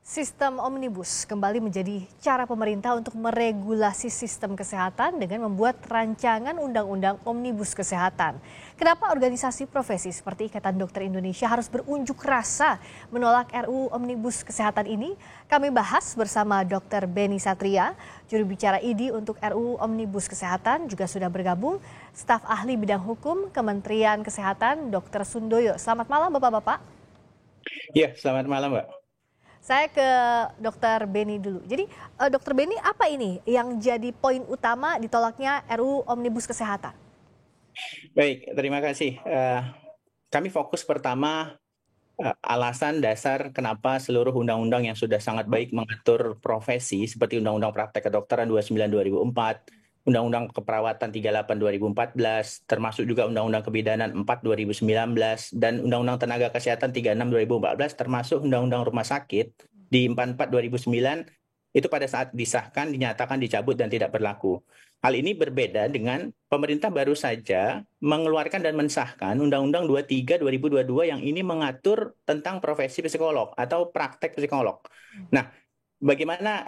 Sistem omnibus kembali menjadi cara pemerintah untuk meregulasi sistem kesehatan dengan membuat rancangan undang-undang omnibus kesehatan. Kenapa organisasi profesi seperti Ikatan Dokter Indonesia harus berunjuk rasa menolak RUU omnibus kesehatan ini? Kami bahas bersama Dr. Beni Satria, juru bicara IDI untuk RUU omnibus kesehatan, juga sudah bergabung staf ahli bidang hukum Kementerian Kesehatan Dr. Sundoyo. Selamat malam Bapak-bapak. Iya, selamat malam, Mbak. Saya ke Dokter Beni dulu. Jadi Dokter Beni, apa ini yang jadi poin utama ditolaknya RUU Omnibus Kesehatan? Baik, terima kasih. Kami fokus pertama alasan dasar kenapa seluruh undang-undang yang sudah sangat baik mengatur profesi seperti Undang-Undang Praktek Kedokteran 29 2004, Undang-Undang Keperawatan 38 2014, termasuk juga Undang-Undang Kebidanan 4 2019 dan Undang-Undang Tenaga Kesehatan 36 2014 termasuk Undang-Undang Rumah Sakit di 44 2009 itu pada saat disahkan dinyatakan dicabut dan tidak berlaku. Hal ini berbeda dengan pemerintah baru saja mengeluarkan dan mensahkan Undang-Undang 23 2022 yang ini mengatur tentang profesi psikolog atau praktek psikolog. Nah, bagaimana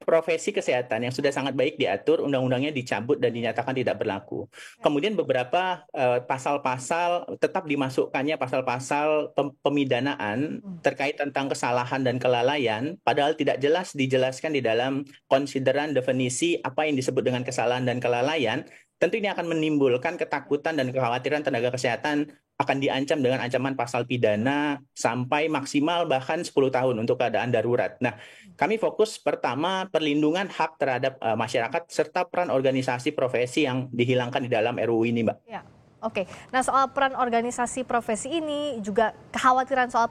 profesi kesehatan yang sudah sangat baik diatur, undang-undangnya dicabut dan dinyatakan tidak berlaku. Kemudian beberapa pasal-pasal tetap dimasukkannya pasal-pasal pemidanaan terkait tentang kesalahan dan kelalaian, padahal tidak jelas dijelaskan di dalam konsideran definisi apa yang disebut dengan kesalahan dan kelalaian. Tentu ini akan menimbulkan ketakutan dan kekhawatiran tenaga kesehatan akan diancam dengan ancaman pasal pidana sampai maksimal bahkan 10 tahun untuk keadaan darurat. Nah, kami fokus pertama perlindungan hak terhadap masyarakat serta peran organisasi profesi yang dihilangkan di dalam RUU ini, Mbak. Ya, oke. Nah, soal peran organisasi profesi ini juga kekhawatiran soal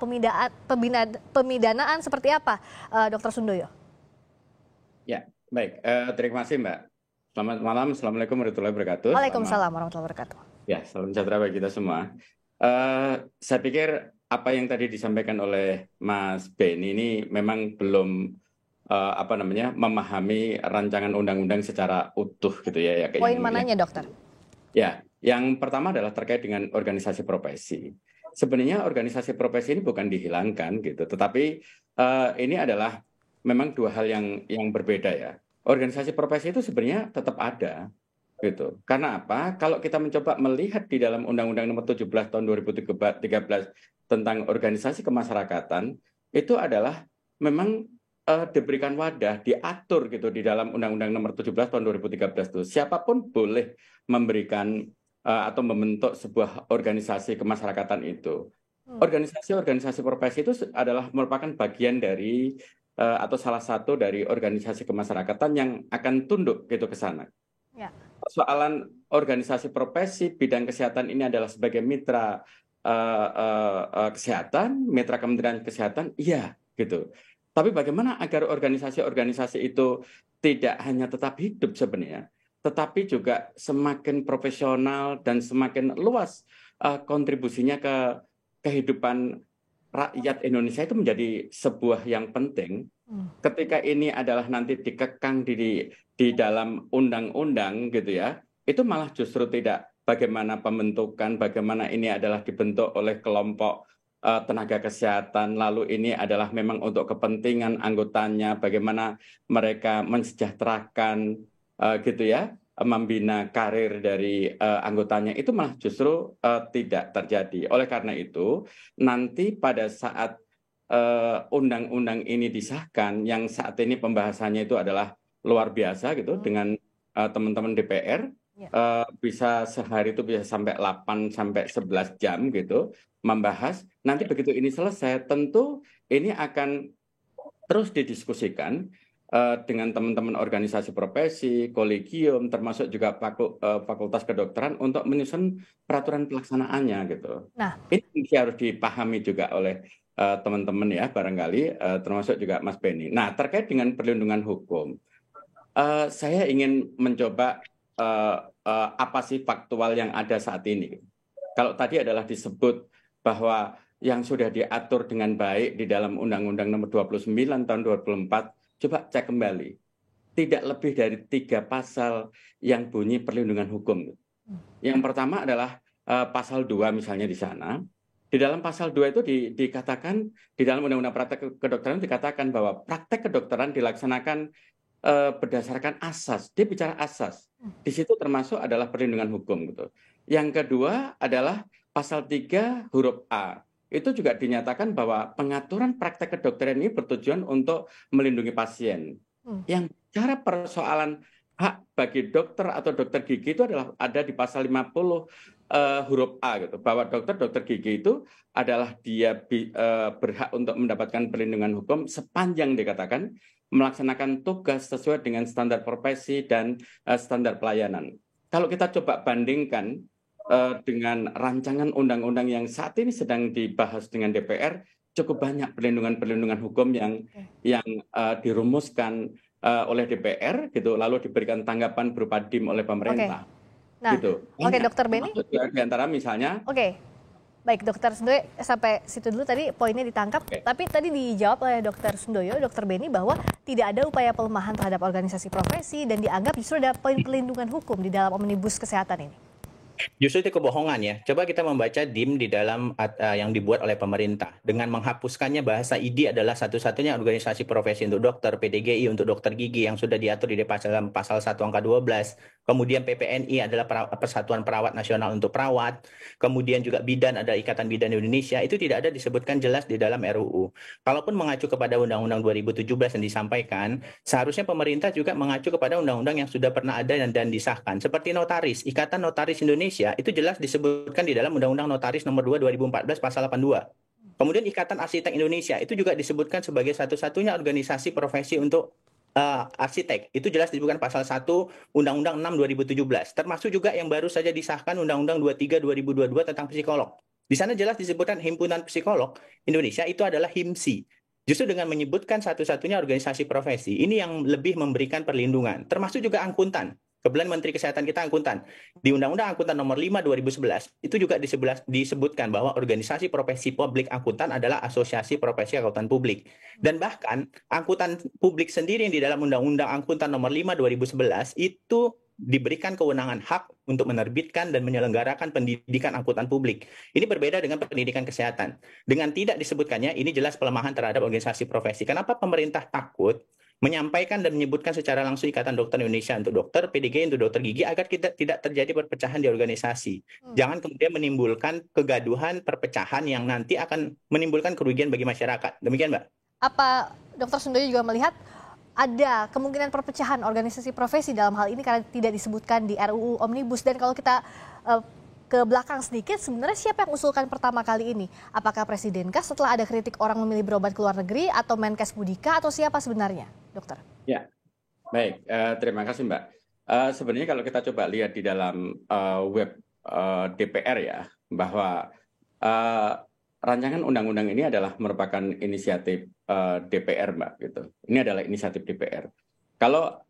pemidanaan seperti apa, Dokter Sundoyo? Ya, baik. Terima kasih, Mbak. Selamat malam. Assalamualaikum warahmatullahi wabarakatuh. Waalaikumsalam warahmatullahi wabarakatuh. Ya, salam sejahtera bagi kita semua. Saya pikir apa yang tadi disampaikan oleh Mas Beni ini memang belum memahami rancangan undang-undang secara utuh gitu ya. Poin mananya, Dokter? Ya, yang pertama adalah terkait dengan organisasi profesi. Sebenarnya organisasi profesi ini bukan dihilangkan gitu, tetapi ini adalah memang dua hal yang berbeda ya. Organisasi profesi itu sebenarnya tetap ada gitu. Karena apa? Kalau kita mencoba melihat di dalam Undang-Undang Nomor 17 Tahun 2013 tentang organisasi kemasyarakatan, itu adalah memang diberikan wadah, diatur gitu di dalam Undang-Undang Nomor 17 Tahun 2013 itu. Siapapun boleh memberikan atau membentuk sebuah organisasi kemasyarakatan itu. Organisasi-organisasi profesi itu adalah merupakan bagian dari atau salah satu dari organisasi kemasyarakatan yang akan tunduk gitu ke sana. Ya. Persoalan organisasi profesi bidang kesehatan ini adalah sebagai mitra kesehatan, mitra Kementerian Kesehatan, iya gitu. Tapi bagaimana agar organisasi-organisasi itu tidak hanya tetap hidup sebenarnya, tetapi juga semakin profesional dan semakin luas kontribusinya ke kehidupan rakyat Indonesia itu menjadi sebuah yang penting. Ketika ini adalah nanti dikekang di dalam undang-undang gitu ya, itu malah justru tidak bagaimana pembentukan, bagaimana ini adalah dibentuk oleh kelompok tenaga kesehatan, lalu ini adalah memang untuk kepentingan anggotanya, bagaimana mereka mensejahterakan gitu ya, membina karir dari anggotanya, itu malah justru tidak terjadi. Oleh karena itu, nanti pada saat undang-undang ini disahkan, yang saat ini pembahasannya itu adalah luar biasa gitu dengan teman-teman DPR, bisa sehari itu bisa sampai 8 sampai 11 jam gitu membahas. Nanti begitu ini selesai, tentu ini akan terus didiskusikan dengan teman-teman organisasi profesi, kolegium, termasuk juga fakultas kedokteran untuk menyusun peraturan pelaksanaannya gitu. Nah, ini harus dipahami juga oleh teman-teman ya barangkali, termasuk juga Mas Beni. Nah, terkait dengan perlindungan hukum, saya ingin mencoba apa sih faktual yang ada saat ini. Kalau tadi adalah disebut bahwa yang sudah diatur dengan baik di dalam Undang-Undang Nomor 29 Tahun 2004, coba cek kembali. Tidak lebih dari 3 pasal yang bunyi perlindungan hukum. Yang pertama adalah pasal 2 misalnya di sana. di dalam pasal 2 itu dikatakan, di dalam Undang-Undang Praktek Kedokteran dikatakan bahwa praktek kedokteran dilaksanakan berdasarkan asas. Dia bicara asas. Di situ termasuk adalah perlindungan hukum gitu. Yang kedua adalah pasal 3 huruf A. Itu juga dinyatakan bahwa pengaturan praktek kedokteran ini bertujuan untuk melindungi pasien. Yang bicara persoalan hak bagi dokter atau dokter gigi itu adalah ada di pasal 50 huruf A gitu, bahwa dokter gigi itu adalah dia berhak untuk mendapatkan perlindungan hukum sepanjang dikatakan melaksanakan tugas sesuai dengan standar profesi dan standar pelayanan. Kalau kita coba bandingkan dengan rancangan undang-undang yang saat ini sedang dibahas dengan DPR, cukup banyak perlindungan hukum yang dirumuskan oleh DPR gitu, lalu diberikan tanggapan berupa DIM oleh pemerintah. Nah, gitu. Dokter Beni. Di antara misalnya. Baik, Dokter Sundoyo, sampai situ dulu tadi poinnya ditangkap. Tapi tadi dijawab oleh Dokter Sundoyo, Dokter Beni, bahwa tidak ada upaya pelemahan terhadap organisasi profesi dan dianggap justru ada poin perlindungan hukum di dalam Omnibus Kesehatan ini. Justru itu kebohongan ya. Coba kita membaca DIM di dalam yang dibuat oleh pemerintah. Dengan menghapuskannya bahasa ID adalah satu-satunya organisasi profesi untuk dokter, PDGI untuk dokter gigi yang sudah diatur di pasal 1 angka 12. Kemudian PPNI adalah Persatuan Perawat Nasional untuk perawat. Kemudian juga Bidan ada Ikatan Bidan Indonesia. Itu tidak ada disebutkan jelas di dalam RUU. Kalaupun mengacu kepada Undang-Undang 2017 yang disampaikan, seharusnya pemerintah juga mengacu kepada undang-undang yang sudah pernah ada dan disahkan. Seperti notaris, Ikatan Notaris Indonesia itu jelas disebutkan di dalam Undang-Undang Notaris nomor 2 2014 pasal 82. Kemudian Ikatan Arsitek Indonesia itu juga disebutkan sebagai satu-satunya organisasi profesi untuk arsitek. Itu jelas disebutkan pasal 1 Undang-Undang 6 2017. Termasuk juga yang baru saja disahkan Undang-Undang 23 2022 tentang psikolog. Di sana jelas disebutkan Himpunan Psikolog Indonesia itu adalah HIMSI. Justru dengan menyebutkan satu-satunya organisasi profesi, ini yang lebih memberikan perlindungan. Termasuk juga angkutan. Kebetulan Menteri Kesehatan kita angkutan. Di Undang-Undang Angkutan Nomor 5 2011 itu juga disebutkan bahwa organisasi profesi publik angkutan adalah Asosiasi Profesi Angkutan Publik. Dan bahkan angkutan publik sendiri yang di dalam Undang-Undang Angkutan Nomor 5 2011 itu diberikan kewenangan hak untuk menerbitkan dan menyelenggarakan pendidikan angkutan publik. Ini berbeda dengan pendidikan kesehatan. Dengan tidak disebutkannya, ini jelas pelemahan terhadap organisasi profesi. Kenapa pemerintah takut menyampaikan dan menyebutkan secara langsung Ikatan Dokter Indonesia untuk dokter, PDGI untuk dokter gigi agar tidak terjadi perpecahan di organisasi. Jangan kemudian menimbulkan kegaduhan, perpecahan yang nanti akan menimbulkan kerugian bagi masyarakat. Demikian, Mbak. Apa Dr. Sundoyo juga melihat ada kemungkinan perpecahan organisasi profesi dalam hal ini karena tidak disebutkan di RUU Omnibus? Dan kalau kita ke belakang sedikit, sebenarnya siapa yang usulkan pertama kali ini? Apakah Presidenkah setelah ada kritik orang memilih berobat ke luar negeri, atau Menkes Budika, atau siapa sebenarnya, dokter? Ya, baik. Terima kasih, Mbak. Sebenarnya kalau kita coba lihat di dalam web DPR ya, bahwa rancangan undang-undang ini adalah merupakan inisiatif DPR, Mbak. Gitu. Ini adalah inisiatif DPR. Kalau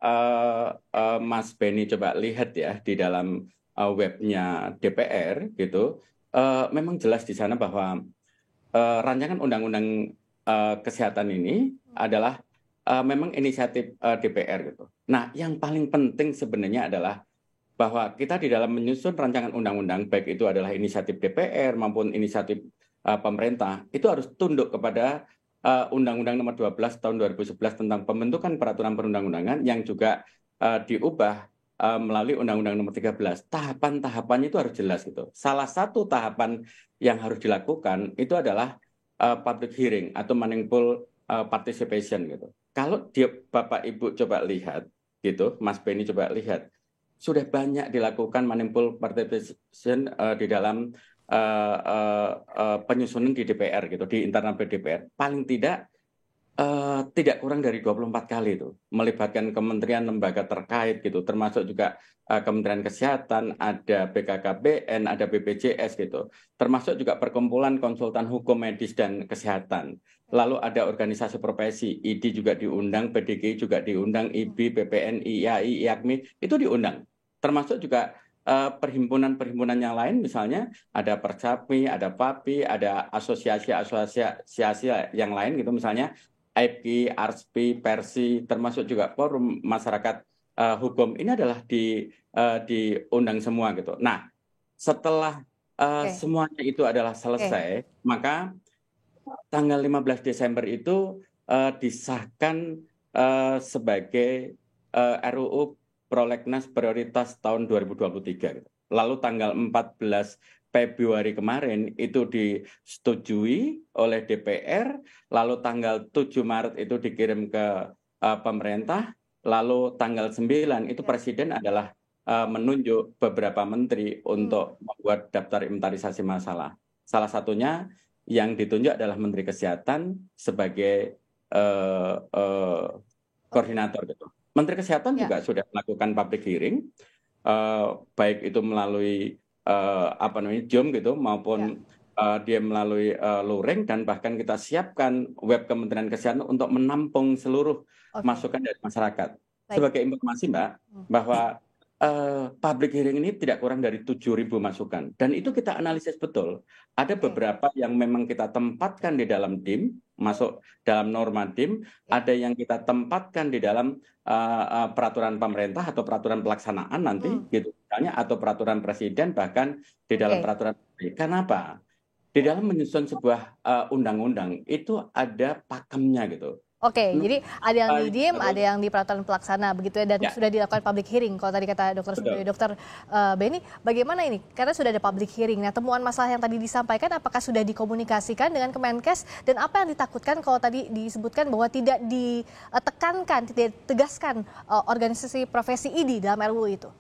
Mas Beni coba lihat ya di dalam webnya DPR gitu, memang jelas di sana bahwa rancangan undang-undang kesehatan ini adalah memang inisiatif DPR gitu. Nah, yang paling penting sebenarnya adalah bahwa kita di dalam menyusun rancangan undang-undang, baik itu adalah inisiatif DPR maupun inisiatif pemerintah, itu harus tunduk kepada Undang-Undang Nomor 12 Tahun 2011 tentang pembentukan peraturan perundang-undangan yang juga diubah melalui Undang-Undang Nomor 13. Tahapan-tahapannya itu harus jelas gitu. Salah satu tahapan yang harus dilakukan itu adalah public hearing atau meaningful participation gitu. Kalau Bapak Ibu coba lihat gitu, Mas Beni coba lihat, sudah banyak dilakukan meaningful participation di dalam penyusunan di DPR gitu, di internal DPR. Paling tidak kurang dari 24 kali itu melibatkan kementerian lembaga terkait gitu, termasuk juga Kementerian Kesehatan, ada BKKBN, ada BPJS gitu, termasuk juga perkumpulan konsultan hukum medis dan kesehatan. Lalu ada organisasi profesi, ID juga diundang, PDGI juga diundang, IBI, PPNI, IAI, IAKMI itu diundang. Termasuk juga perhimpunan-perhimpunan yang lain, misalnya ada Percapmi, ada PAPI, ada asosiasi-asosiasi yang lain gitu, misalnya AIPI, ARSPI, Persi, termasuk juga forum masyarakat hukum, ini adalah diundang semua gitu. Nah, setelah semuanya itu adalah selesai, maka tanggal 15 Desember itu disahkan sebagai RUU Prolegnas Prioritas tahun 2023. Lalu tanggal 14 Februari kemarin itu disetujui oleh DPR, lalu tanggal 7 Maret itu dikirim ke pemerintah, lalu tanggal 9 itu Presiden adalah menunjuk beberapa menteri untuk membuat daftar inventarisasi masalah. Salah satunya yang ditunjuk adalah Menteri Kesehatan sebagai koordinator gitu. Menteri Kesehatan juga sudah melakukan public hearing, baik itu melalui Zoom gitu maupun dia melalui luring, dan bahkan kita siapkan web Kementerian Kesehatan untuk menampung seluruh masukan dari masyarakat. Sebagai informasi Mbak, bahwa public hearing ini tidak kurang dari 7.000 masukan, dan itu kita analisis betul. Ada beberapa yang memang kita tempatkan di dalam DIM, masuk dalam norma DIM, ada yang kita tempatkan di dalam peraturan pemerintah atau peraturan pelaksanaan nanti, gitu, misalnya, atau peraturan presiden, bahkan di dalam peraturan. Kenapa? Di dalam menyusun sebuah undang-undang itu ada pakemnya gitu. Jadi ada yang di DIM, ada yang di peraturan pelaksana begitu ya, dan sudah dilakukan public hearing. Kalau tadi kata Dr. Sundoyo, Dr. Beni, bagaimana ini? Karena sudah ada public hearing. Nah, temuan masalah yang tadi disampaikan apakah sudah dikomunikasikan dengan Kemenkes, dan apa yang ditakutkan kalau tadi disebutkan bahwa tidak ditekankan, tidak ditegaskan organisasi profesi ID dalam RUU itu?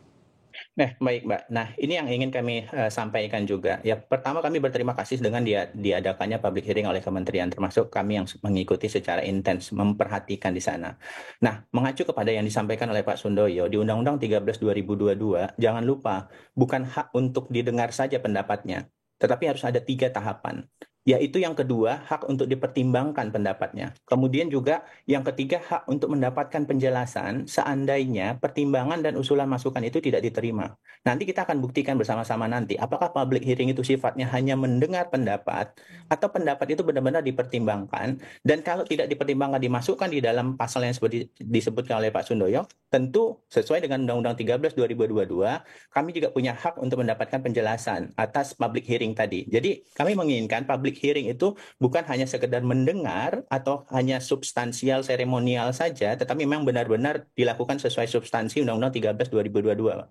Nah, baik Mbak. Nah, ini yang ingin kami sampaikan juga. Ya, pertama kami berterima kasih dengan diadakannya public hearing oleh kementerian, termasuk kami yang mengikuti secara intens, memperhatikan di sana. Nah, mengacu kepada yang disampaikan oleh Pak Sundoyo, di Undang-Undang 13 2022, jangan lupa, bukan hak untuk didengar saja pendapatnya, tetapi harus ada 3 tahapan. Yaitu yang kedua, hak untuk dipertimbangkan pendapatnya. Kemudian juga yang ketiga, hak untuk mendapatkan penjelasan seandainya pertimbangan dan usulan masukan itu tidak diterima. Nanti kita akan buktikan bersama-sama nanti, apakah public hearing itu sifatnya hanya mendengar pendapat, atau pendapat itu benar-benar dipertimbangkan, dan kalau tidak dipertimbangkan dimasukkan di dalam pasal yang seperti disebutkan oleh Pak Sundoyo, tentu sesuai dengan Undang-Undang 13 2022, kami juga punya hak untuk mendapatkan penjelasan atas public hearing tadi. Jadi kami menginginkan public hearing itu bukan hanya sekedar mendengar atau hanya substansial seremonial saja, tetapi memang benar-benar dilakukan sesuai substansi Undang-Undang 13 2022.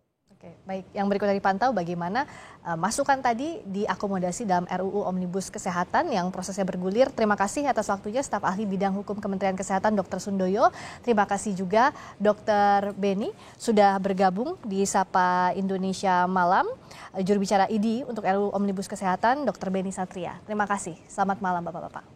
Baik, yang berikutnya dipantau bagaimana masukan tadi diakomodasi dalam RUU Omnibus Kesehatan yang prosesnya bergulir. Terima kasih atas waktunya staf ahli bidang hukum Kementerian Kesehatan Dr. Sundoyo. Terima kasih juga Dr. Beni sudah bergabung di Sapa Indonesia Malam. Juru bicara ID untuk RUU Omnibus Kesehatan Dr. Beni Satria. Terima kasih. Selamat malam Bapak-bapak.